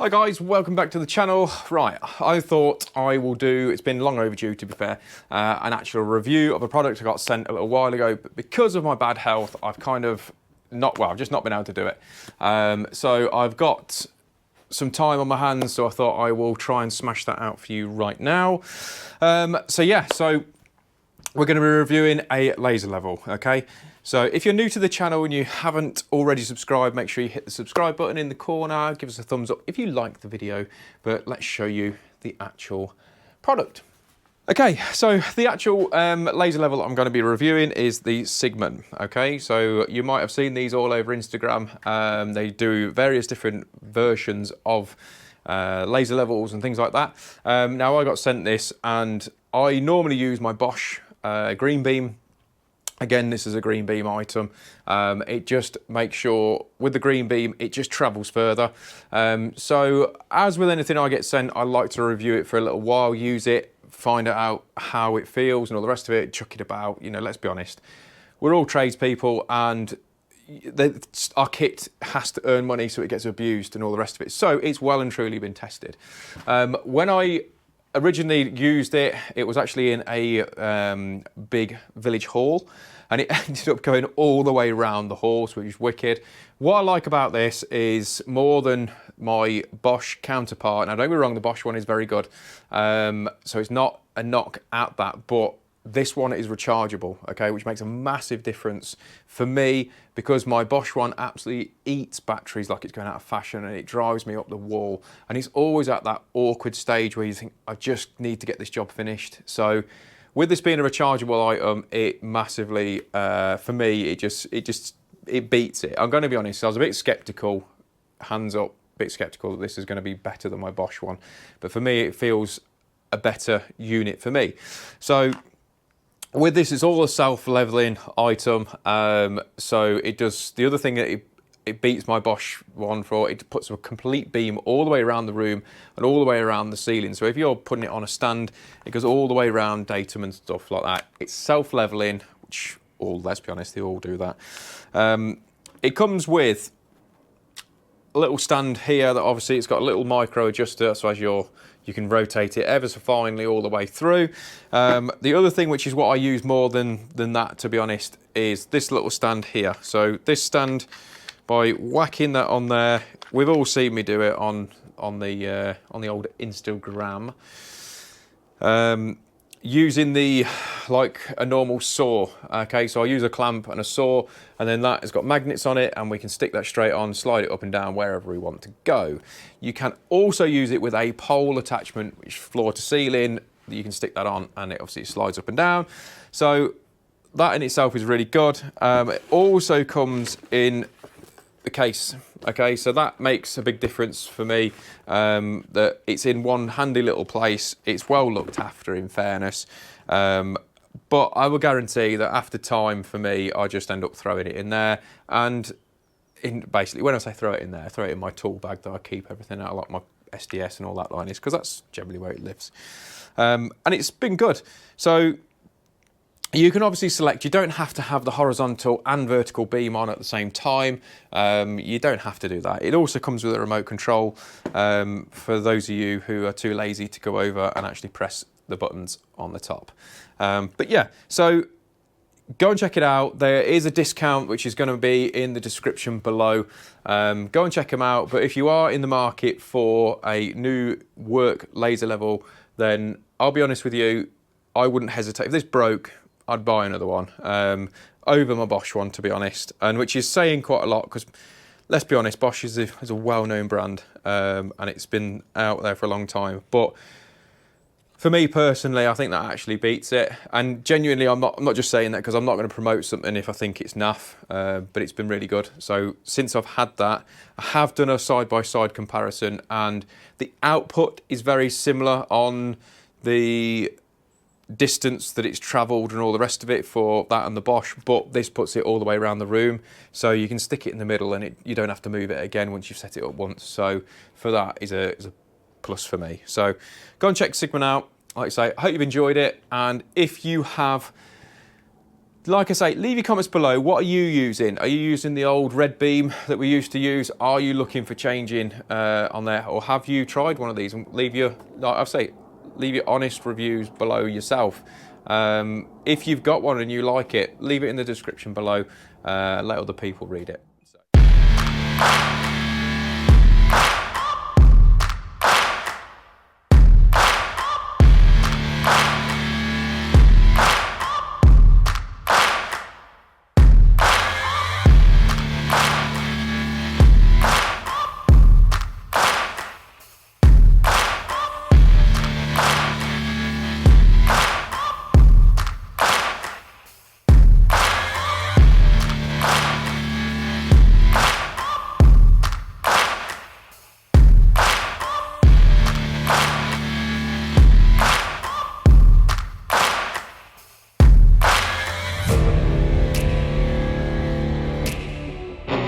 Hi guys, welcome back to the channel. Right, I thought I will do, it's been long overdue to be fair, an actual review of a product I got sent a little while ago, but because of my bad health, I've kind of I've just not been able to do it. So I've got some time on my hands, so I thought I will try and smash that out for you right now. So we're going to be reviewing a laser level, okay? So if you're new to the channel and you haven't already subscribed, make sure you hit the subscribe button in the corner, give us a thumbs up if you like the video, but let's show you the actual product. Okay, so the actual laser level I'm going to be reviewing is the Sigman, okay? So you might have seen these all over Instagram. They do various different versions of laser levels and things like that. Now I got sent this and I normally use my Bosch Green Beam. Again, this is a Green Beam item. It just makes sure with the Green Beam, it just travels further. So as with anything I get sent, I like to review it for a little while, use it, find out how it feels and all the rest of it, chuck it about. You know, let's be honest, we're all tradespeople and our kit has to earn money so it gets abused and all the rest of it. So it's well and truly been tested. When I originally used it, it was actually in a big village hall and it ended up going all the way around the hall, which is wicked. What I like about this is more than my Bosch counterpart. Now don't get me wrong, the Bosch one is very good. So it's not a knock at that, but this one is rechargeable, okay, which makes a massive difference for me because my Bosch one absolutely eats batteries like it's going out of fashion and it drives me up the wall. And it's always at that awkward stage where you think, I just need to get this job finished. So with this being a rechargeable item, it massively, for me, it beats it. I'm going to be honest, I was a bit skeptical, hands up, a bit skeptical that this is going to be better than my Bosch one. But for me, it feels a better unit for me. So with this, it's all a self-leveling item. So it does, the other thing that it beats my Bosch one for, it puts a complete beam all the way around the room and all the way around the ceiling. So if you're putting it on a stand, it goes all the way around datum and stuff like that. It's self-leveling, which let's be honest, they all do that. It comes with a little stand here that obviously it's got a little micro adjuster, so as you can rotate it ever so finely all the way through. The other thing, which is what I use more than that, to be honest, is this little stand here. So this stand, by whacking that on there, we've all seen me do it on the old Instagram. Using like a normal saw, okay, so I use a clamp and a saw, and then that has got magnets on it and we can stick that straight on, slide it up and down wherever we want to go. You can also use it with a pole attachment, which is floor to ceiling. You can stick that on and it obviously slides up and down. So that in itself is really good. It also comes in the case, okay, so that makes a big difference for me, that it's in one handy little place. It's well looked after, in fairness, but I will guarantee that after time, for me, I just end up throwing it in there. And basically, when I say throw it in there, I throw it in my tool bag that I keep everything out, like my SDS and all that line is, because that's generally where it lives. And it's been good. So you can obviously select, you don't have to have the horizontal and vertical beam on at the same time. You don't have to do that. It also comes with a remote control for those of you who are too lazy to go over and actually press the buttons on the top. But yeah, so go and check it out. There is a discount which is going to be in the description below. Go and check them out. But if you are in the market for a new work laser level, then I'll be honest with you, I wouldn't hesitate. If this broke, I'd buy another one over my Bosch one, to be honest, and which is saying quite a lot because, let's be honest, Bosch is a well-known brand and it's been out there for a long time. But for me personally, I think that actually beats it. And genuinely, I'm not just saying that because I'm not going to promote something if I think it's naff, but it's been really good. So since I've had that, I have done a side-by-side comparison and the output is very similar on the distance that it's travelled and all the rest of it for that and the Bosch, but this puts it all the way around the room, so you can stick it in the middle and you don't have to move it again once you've set it up once. So for that is a plus for me. So go and check Sigman out. Like I say, I hope you've enjoyed it, and if you have Like I say, leave your comments below. What are you using? Are you using the old Red Beam that we used to use? Are you looking for changing on there? Or have you tried one of these? And leave your, like I say, leave your honest reviews below yourself. If you've got one and you like it, leave it in the description below. Let other people read it.